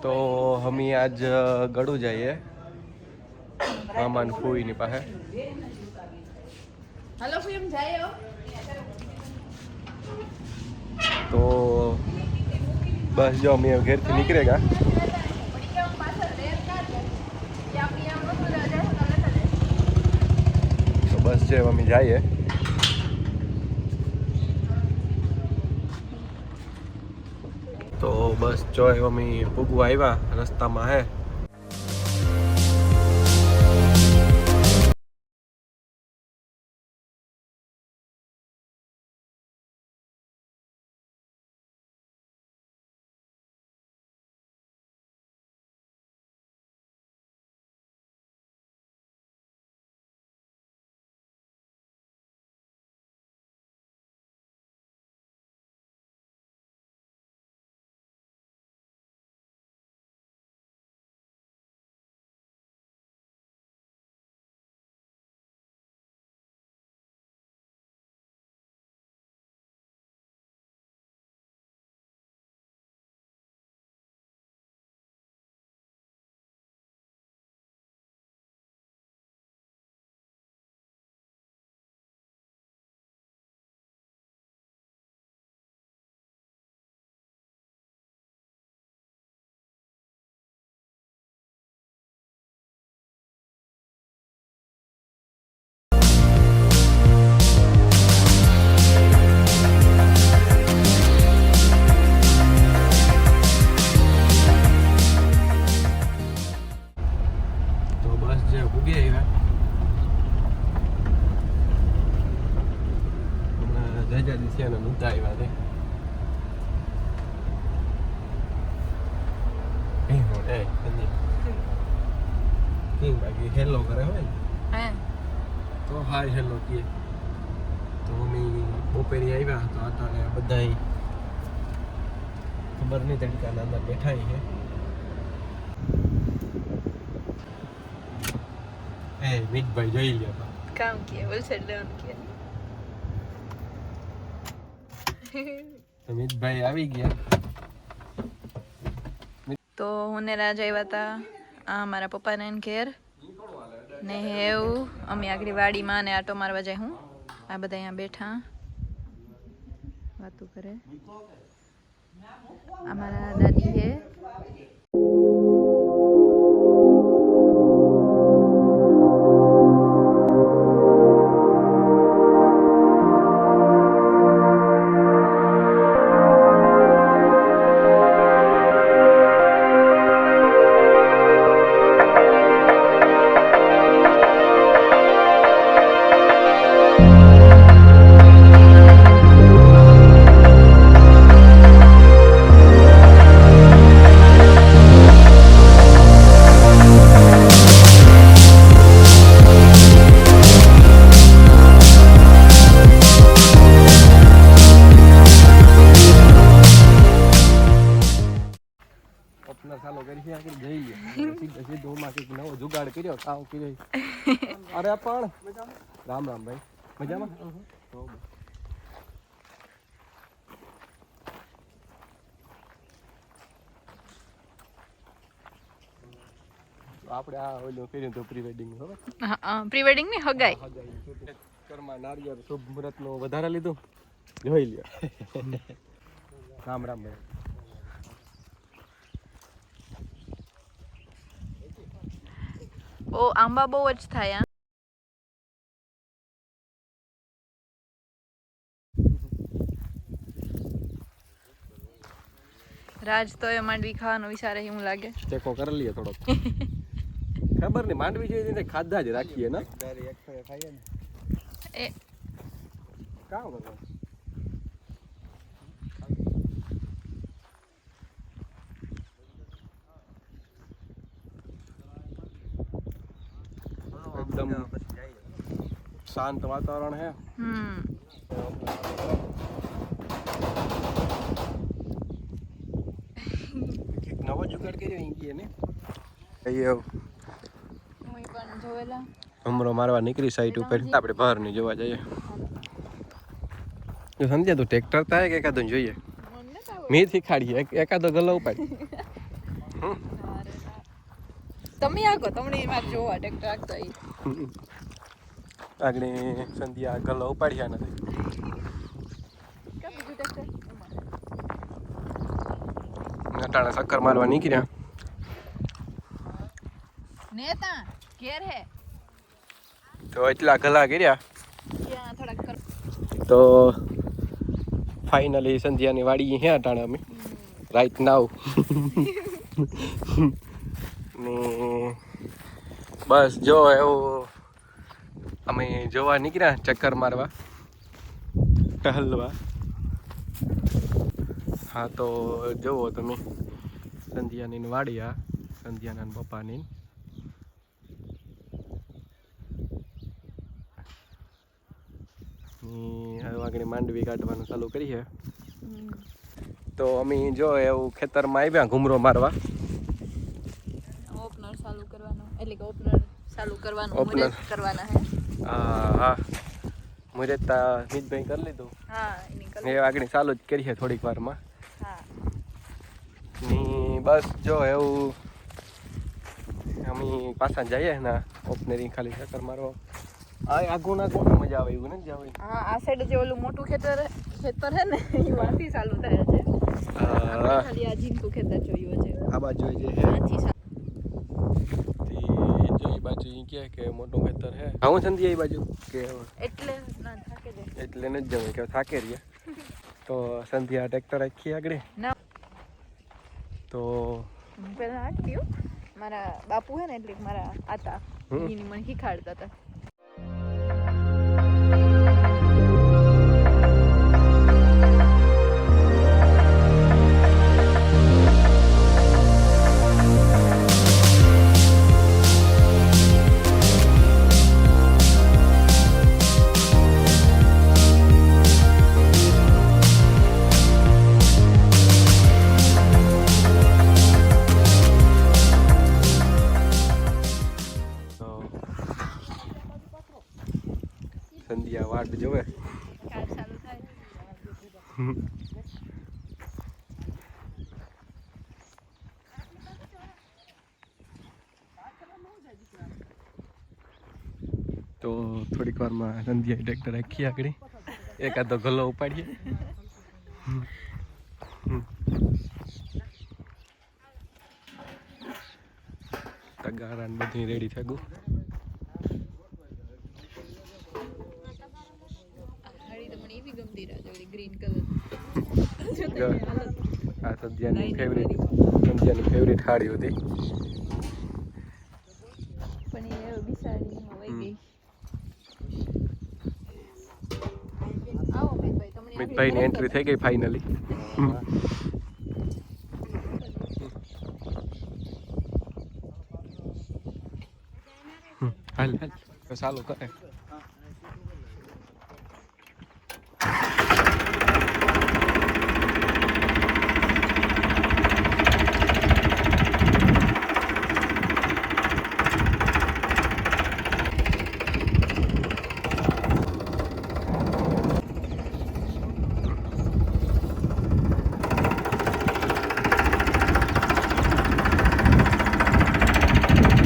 તો અમે આજ ગળું જઈએ મામાન ફૂઈની પાસે. હાલો ફિલ્મ જાય તો બસ જો અમે ઘેરથી નીકળે ગયા. તો બસ છે અમે જઈએ. તો બસ જો અમે પૂગવા આવ્યા રસ્તામાં હે. હેલો કરે હોય હે તો હાય હેલો કહે. તો અમે બપોરે આવ્યા તો અટાણે બધા ખબર નહીં તડકાના અંદર બેઠા છે. એ મીઠભાઈ જોઈ લ્યો કામ કે વલસાડ લેવાનું કે તો મીઠભાઈ આવી ગયા. તો હું ને રાજ આવ્યા હતા મારા પપ્પાને ઘેર ને એવું અમે આગળ વાડીમાં ને આટો મારવા જાય. હું આ બધા અહીંયા બેઠા વાતું કરે. અમારા દાદી હે નવો જુગાડ કર્યો કામ કર્યો. અરે પણ રામ રામ ભાઈ મજામાં. આપણે આ ઓલું કર્યું તો પ્રી વેડિંગ ખબર. હા પ્રી વેડિંગ ની હગાઈ કર્મા નારિયેળ શુભ મુહૂર્ત નું વધારે લીધું જોઈ લ્યો. રામ રામ ભાઈ. ઓ આંબા બહુ જ થાય. રાજ તો એ માંડવી ખાવાનું વિચારે એવું લાગે. ચેકો કરી લઈએ થોડોક. ખબર નહીં માંડવી જોઈએ ખાધા જ રાખીએ ને એ કામ કરવા એકદમ શાંત વાતાવરણ હે. નવો જુગાડ કર્યો અહીં ને હમરો મારવા નીકળી સાઈડ ઉપર. આપણે બહાર ની જોવા જઈએ. સમજ્યા તું ટ્રેક્ટર થાય કે એકાદો જોઈએ મેં શીખાડીએ એકાદો ગલ્લો ઉપાડ. તમે આગો તમને મારે જોવા ટ્રેક્ટર આગતો આવી આગળ સંધ્યા ગલ્લો ઉપાડ્યા નથી બીજું ટ્રેક્ટર નટાણા ચક્કર મારવા નીકળ્યા નેતા ઘેર હે તો એટલા ગલા કર્યા ત્યાં થોડાક તો ફાઇનલી સંધ્યાની વાડી હે અટાણે અમે રાઈટ નાવ ને બસ જો એવું અમે જોવા નીકળ્યા ચક્કર મારવા ટહલવા હા તો જુઓ તમે સંધ્યાની વાડી આ સંધ્યાના પપ્પાની હવે આગળ માંડવી કાઢવાનું ચાલુ કરીએ તો અમે જો એવું ખેતરમાં આવ્યા ઘૂમરો મારવા ઓપનર ચાલુ કરવાનું એટલે કે ઓપનર ચાલુ કરવાનું ઓપનર. મુહૂર્ત કરવાના હે હા મુહૂર્ત મિતભાઈ કરી લીધું હા એની કલ એ આગળ ચાલુ જ કરીએ થોડીક વારમાં હા ને બસ જો એવું અમે પાછા જઈએ ને ઓપનરી ખાલી ચક્કર મારવા આગું ના કોને મજા આવે એવું નથી જાવ હા આ સાઈડ જે ઓલું મોટું ખેતર હે ને એ વાથી ચાલુ થાય છે આપણે ખાલી આ જીનકુ ખેતર જોયું છે આ બાજુ જે વાથી જો એ બાજુ કે મોટું ખેતર હે હું સંધી એ બાજુ કે એટલે ના થાકે દે એટલે નથી જવું કે થાકે રહીએ તો સંધ્યા ટ્રેક્ટર રાખીએ આગળ ના તો હું પહેલા હાંકતી હો મારા બાપુ હે ને એટલે મારા આતા એની મને શીખાડતા હતા સંધ્યા વાટ જોવે ખ્યાલ ચાલુ થાય તો થોડીક વારમાં સંધ્યા ટ્રેક્ટર રાખીએ આગળ એકાદો ગલ્લો ઉપાડીએ તગારા ને બધું રેડી થઈ ગયું હાડી તો મને એવી ગમતી રાજ ઓલી ગ્રીન કલર આ સંધ્યાની ફેવરિટ સાડી હતી પણ એ બિસાડી એમાં વહી ગઈ આવો મિતભાઈ તમને મિતભાઈની એન્ટ્રી થઈ ગઈ ફાઇનલી હાલ તો ચાલુ કરે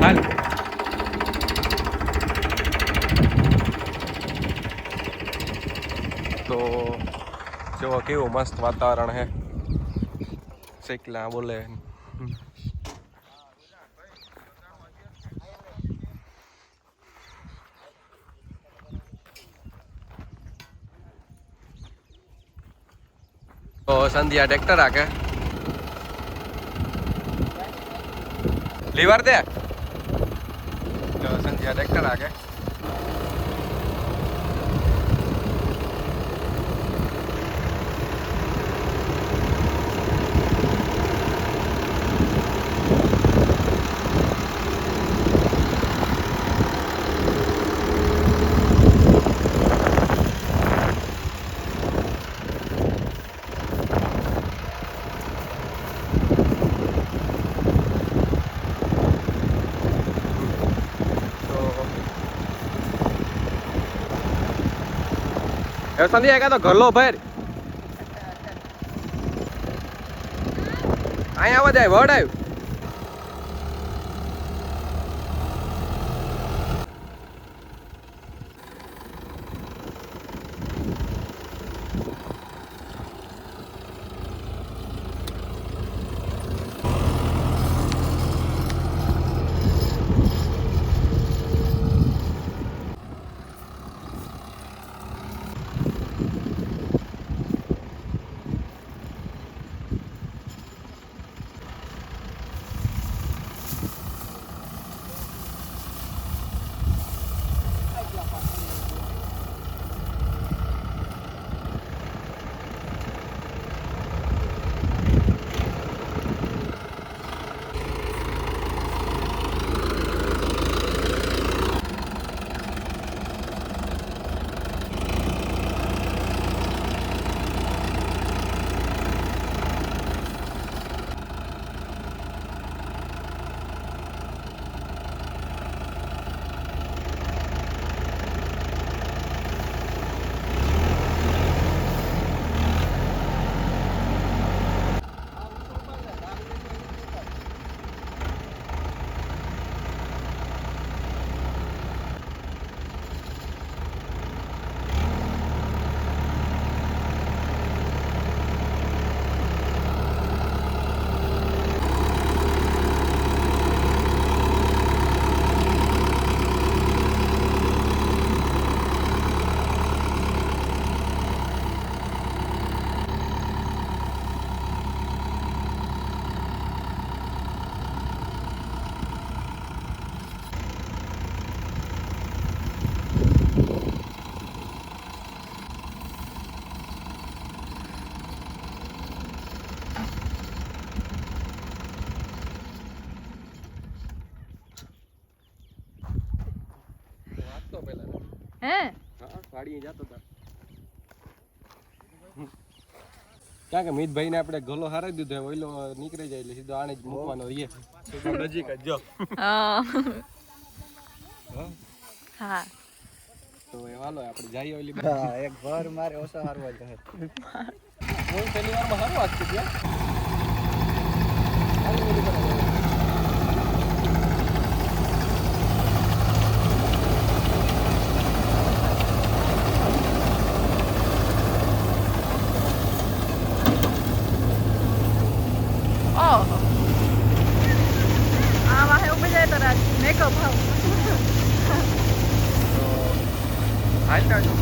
હાલ તો જો કેવું મસ્ત વાતાવરણ હે શેકલા બોલે તો સંધ્યા ટ્રેક્ટર આકે લીવર દે તો સંધ્યા ટ્રેક્ટર આકે એ સંધ્યા એકા તો ઘરલો ભેર અહીંયા આવા જાય વડ આવ્યું જતો પહેલા હે હા વાડીએ જતો હતા ક્યાં કે મિતભાઈ ને આપણે ગોલો હારાઈ દીધો ઓઈલો નીકળી જાય એટલે સીધો આને જ મૂકવાનો રહીએ નજીક જ જો હા હા તો એ હાલો આપણે જઈએ ઓલી એક ઘર મારે ઓછો હારવા જાય હું પહેલી વારમાં હારું વાગતું ત્યાં ઓહો આ વાહે ઉભી જાય તો રાજ મેકઅપ હાવ હાલતા જો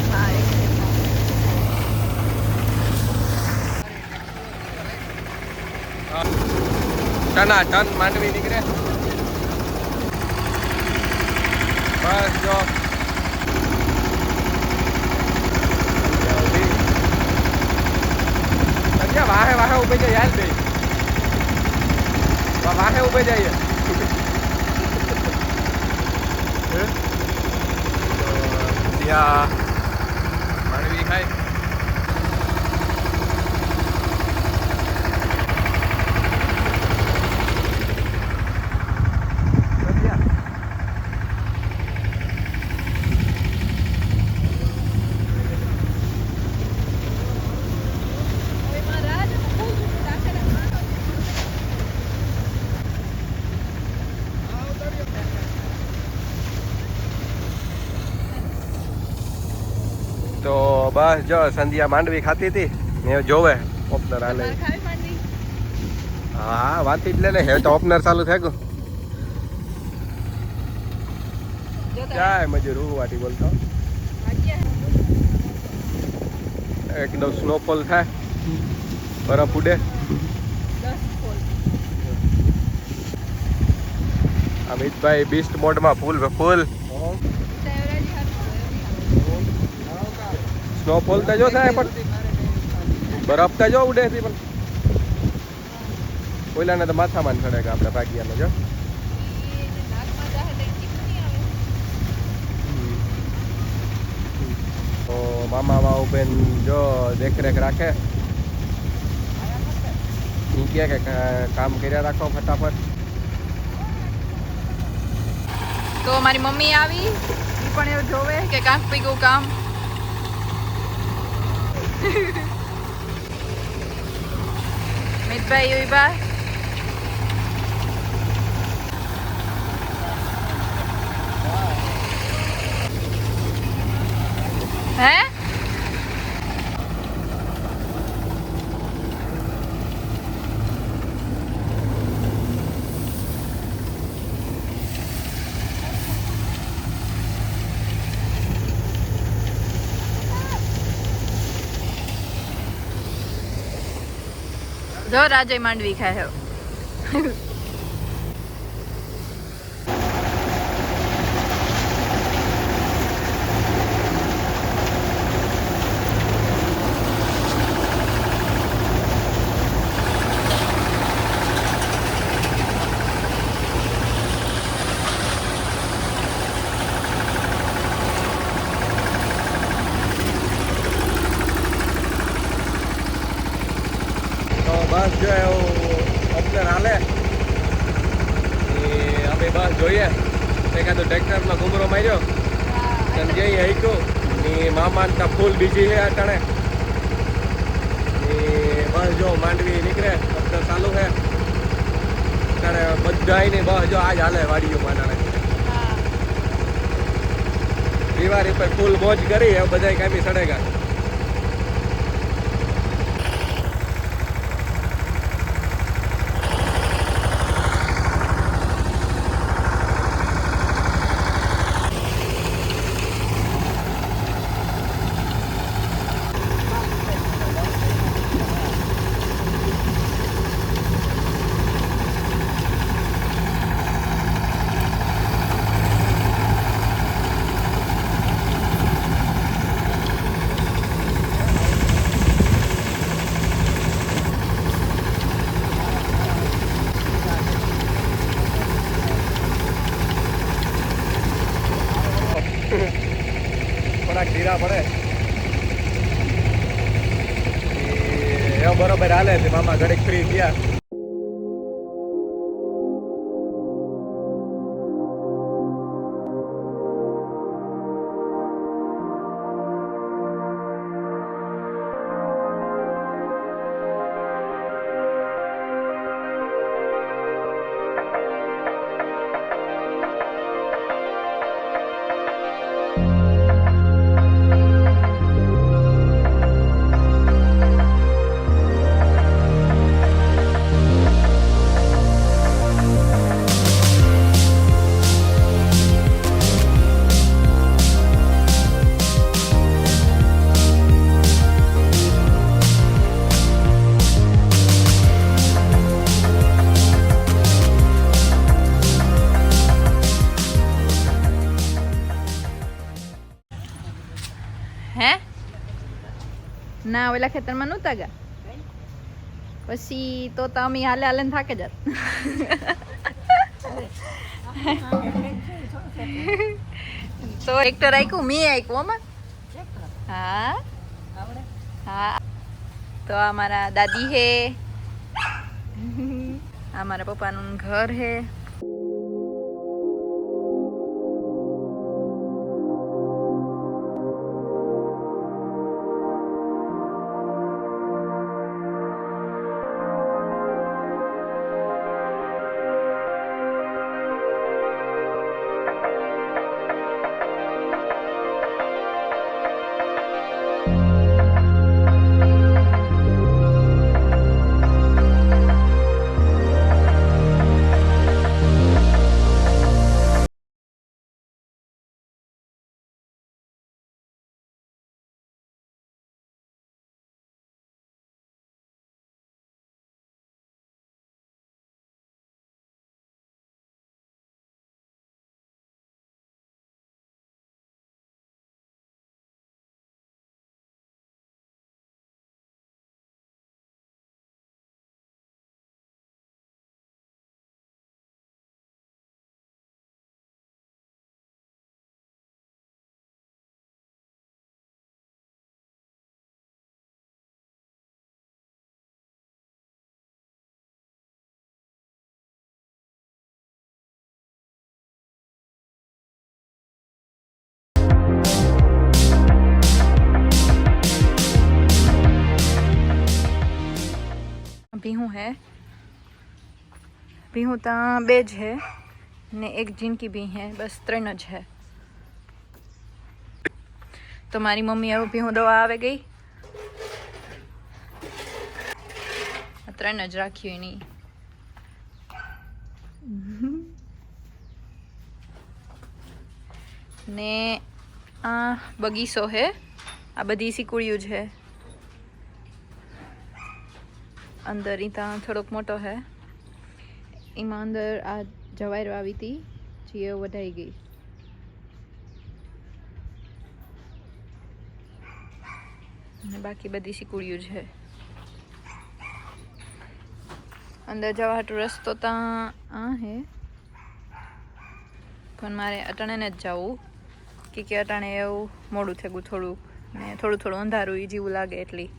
હા એક ટના ટન માંડવી નીકળે બસ જો વાહે વાહે ઉભી જાય યાદ દઈ વાહે ઉભી જાય ત્યાં માંડવી ખાય તો બસ જો સંધ્યા માંડવી ખાતી હતી ને જોવે ઓપનર હાલે ખાવી માંડવી હા વાંચી જ લે હે તો ઓપનર ચાલુ થઈ ગયું જાય મજૂર વાટી બોલતો એકદમ સ્નોફોલ થાય બરફ ઉડે અમિતભાઈ બીસ્ટ મોડમાં ફૂલ ફૂલ સ્નોફોલ તો જો થાય પણ બરફ તો જો ઉડે છે પણ કોઈલાને તો માથામાં ચડે કે આપણે ભાગ્યાને જો તો મામા વાવ બેન જો દેખરેખ રાખે ઈ કે કામ કર્યા રાખો ફટાફટ તો મારી મમ્મી આવી ઈ પણ એવું જોવે કે કાંક પીગું કામ મિતભાઈ એવી બા હે જો રાજય માંડવી ખાય હે બસ જો એવું ઓપ્શન હાલે અમે બસ જોઈએ એકાદો ટ્રેક્ટરનો ઘૂમરો માર્યો સંજય હઈકું ને મામાનતા ફૂલ બીજી છે અટાણે બસ જો માંડવી નીકળે ઓપ્શન ચાલુ છે અટાણે બધાને બસ જો આજ હાલે વાડીઓ માનાણે દિવાળી પર ફૂલ મોજ કરી હવે બધા કામી સડેગા ના પડે એ બરોબર હાલે છે મામા ઘડીક ફ્રી થયા. હે ના ઓલા ખેતરમાં નહોતા ગયા પછી તો અમે હાલે હાલે ને થાકે જાત. તો ટ્રેક્ટર આખ્યું મેં આખ્યું અમાર. હા હા તો આ મારા દાદી હે, આ મારા પપ્પાનું ઘર હે. ભીહું હે, ભીહું ત્યાં 2 જ હે ને એક જીનકી ભી હે, બસ 3 જ હે. તો મારી મમ્મી હવે ભીહું દવા આવે ગઈ, 3 જ રાખ્યું એની. ને આ બગીચો હે, આ બધી સિકુડિયું છે અંદર. ઈ ત્યાં થોડોક મોટો હે, એમાં અંદર આ જવાયર વાવી હતી જે વઢાઈ ગઈ. અને બાકી બધી સિકુડિયું છે. અંદર જવા હાટુ રસ્તો ત્યાં આ હે, પણ મારે અટાણે ને જ જવું કે અટાણે એવું મોડું થયું થોડુંક, ને થોડું અંધારું એ જેવું લાગે એટલી.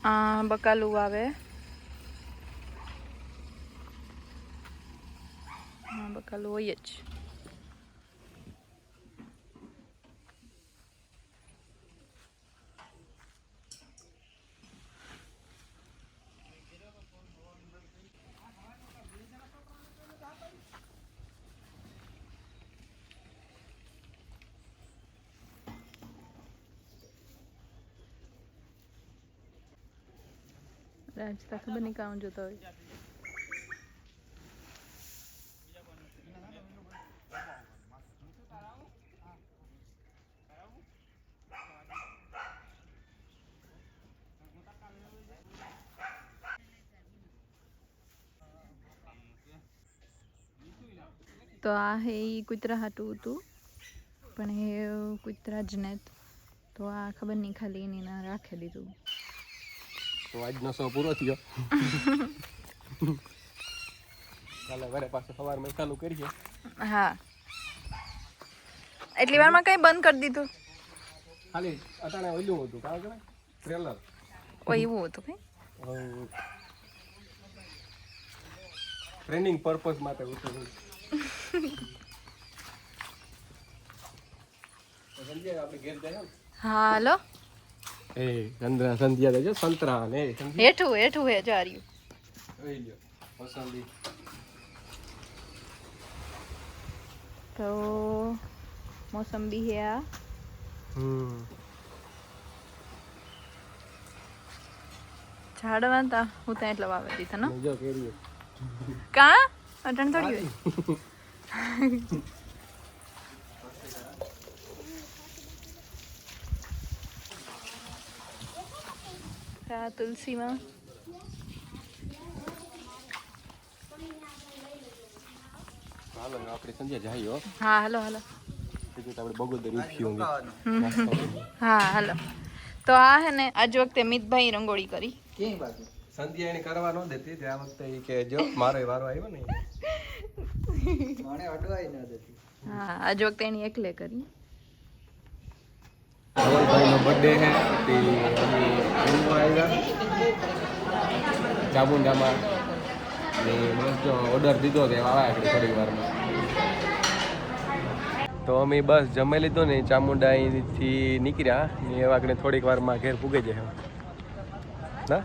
બકાલું આવે. બકાલું હોય જ. રાજતા ખબર નહીં કામ જોતો હોય. તો આ હે ઈ કૂતરા હાટું હતું પણ એ કૂતરા જ ને તો આ ખબર નહીં ખાલી એની ના રાખી દીધું. તો આજનો શો પૂરો થયો. કાલે વરે પાછું સવારમાં ચાલુ કરીએ. હા એટલી વારમાં કઈ બંધ કરી દીધું. ખાલી અટાણે ઓલું હતું કાં કે ટ્રેલર ઓ એવું હતું કઈ ટ્રેનિંગ પર્પઝ માટે ઉતર્યું. હા હાલો એ ચંદ્રા સંધ્યા દેજો સંતરા ને હેઠું હેઠું હે જાર્યું. જોઈ લ્યો પસંદી. તો મોસંબી હે આ. ઝાડવા તા હું ત્યાં એટલે વાવી દીધા ને જો કેરી કા અટણ થોડી હોય. કા તુલસીમાં હાલો આપણે સંધ્યા જાય હો. હા હાલો હાલો બીજું તો આપણે બગોદર ઉઠ્યું હા હાલો. તો આ હે ને આજ વખતે મિતભાઈ રંગોળી કરી. કેમ બાકી સંધ્યા એને કરવા ન દેતી તે આ વખતે ઈ કે જો મારો વારો આવ્યો ને મને અડવાઈ ન દેતી. હા આજ વખતે એની એકલે કરી. ધવલભાઈનો બર્થડે છે તે અમે આવ્યા ચામુંડામાં ને બસ જો ઓર્ડર દીધો તે આવ્યા આપણે થોડી વારમાં. તો અમે બસ જમી લીધો ને ચામુંડા અહીંથી નીકળ્યા ને એવા થોડીક વારમાં ઘેર પૂગી જાય ના.